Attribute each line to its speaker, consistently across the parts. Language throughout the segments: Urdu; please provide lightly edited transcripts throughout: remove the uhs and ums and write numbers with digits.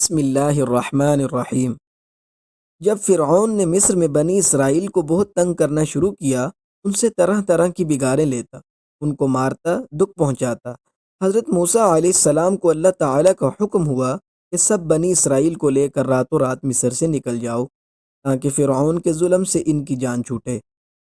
Speaker 1: بسم اللہ الرحمن الرحیم۔ جب فرعون نے مصر میں بنی اسرائیل کو بہت تنگ کرنا شروع کیا، ان سے طرح طرح کی بگاڑیں لیتا، ان کو مارتا، دکھ پہنچاتا، حضرت موسیٰ علیہ السلام کو اللہ تعالیٰ کا حکم ہوا کہ سب بنی اسرائیل کو لے کر راتوں رات مصر سے نکل جاؤ تاکہ فرعون کے ظلم سے ان کی جان چھوٹے۔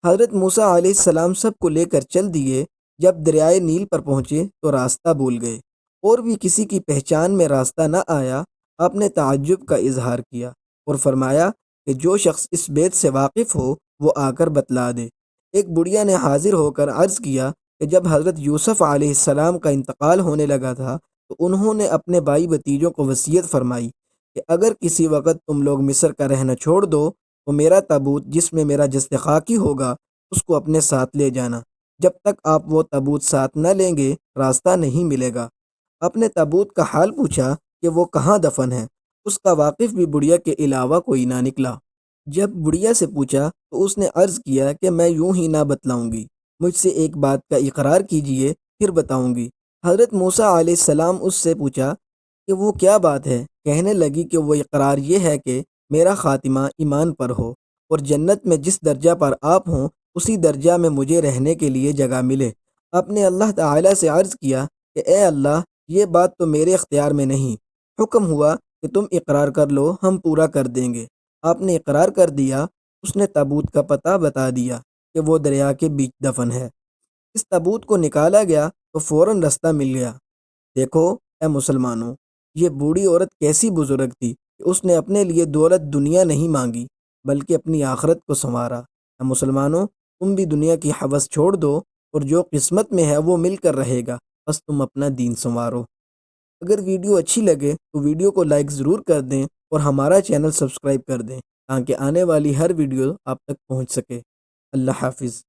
Speaker 1: حضرت موسیٰ علیہ السلام سب کو لے کر چل دیے۔ جب دریائے نیل پر پہنچے تو راستہ بھول گئے، اور بھی کسی کی پہچان میں راستہ نہ آیا۔ آپ نے تعجب کا اظہار کیا اور فرمایا کہ جو شخص اس بیت سے واقف ہو وہ آ کر بتلا دے۔ ایک بڑھیا نے حاضر ہو کر عرض کیا کہ جب حضرت یوسف علیہ السلام کا انتقال ہونے لگا تھا تو انہوں نے اپنے بھائی بھتیجوں کو وصیت فرمائی کہ اگر کسی وقت تم لوگ مصر کا رہنا چھوڑ دو تو میرا تابوت جس میں میرا جسد خاکی ہوگا اس کو اپنے ساتھ لے جانا۔ جب تک آپ وہ تابوت ساتھ نہ لیں گے راستہ نہیں ملے گا۔ اپنے تابوت کا حال پوچھا کہ وہ کہاں دفن ہے۔ اس کا واقف بھی بڑھیا کے علاوہ کوئی نہ نکلا۔ جب بڑھیا سے پوچھا تو اس نے عرض کیا کہ میں یوں ہی نہ بتلاؤں گی، مجھ سے ایک بات کا اقرار کیجئے پھر بتاؤں گی۔ حضرت موسیٰ علیہ السلام اس سے پوچھا کہ وہ کیا بات ہے؟ کہنے لگی کہ وہ اقرار یہ ہے کہ میرا خاتمہ ایمان پر ہو اور جنت میں جس درجہ پر آپ ہوں اسی درجہ میں مجھے رہنے کے لیے جگہ ملے۔ آپ نے اللہ تعالیٰ سے عرض کیا کہ اے اللہ، یہ بات تو میرے اختیار میں نہیں۔ حکم ہوا کہ تم اقرار کر لو، ہم پورا کر دیں گے۔ آپ نے اقرار کر دیا۔ اس نے تابوت کا پتہ بتا دیا کہ وہ دریا کے بیچ دفن ہے۔ اس تابوت کو نکالا گیا تو فوراً رستہ مل گیا۔ دیکھو اے مسلمانوں، یہ بوڑھی عورت کیسی بزرگ تھی کہ اس نے اپنے لیے دولت دنیا نہیں مانگی بلکہ اپنی آخرت کو سنوارا۔ اے مسلمانوں، تم بھی دنیا کی ہوس چھوڑ دو اور جو قسمت میں ہے وہ مل کر رہے گا، بس تم اپنا دین سنوارو۔ اگر ویڈیو اچھی لگے تو ویڈیو کو لائک ضرور کر دیں اور ہمارا چینل سبسکرائب کر دیں تاکہ آنے والی ہر ویڈیو آپ تک پہنچ سکے۔ اللہ حافظ۔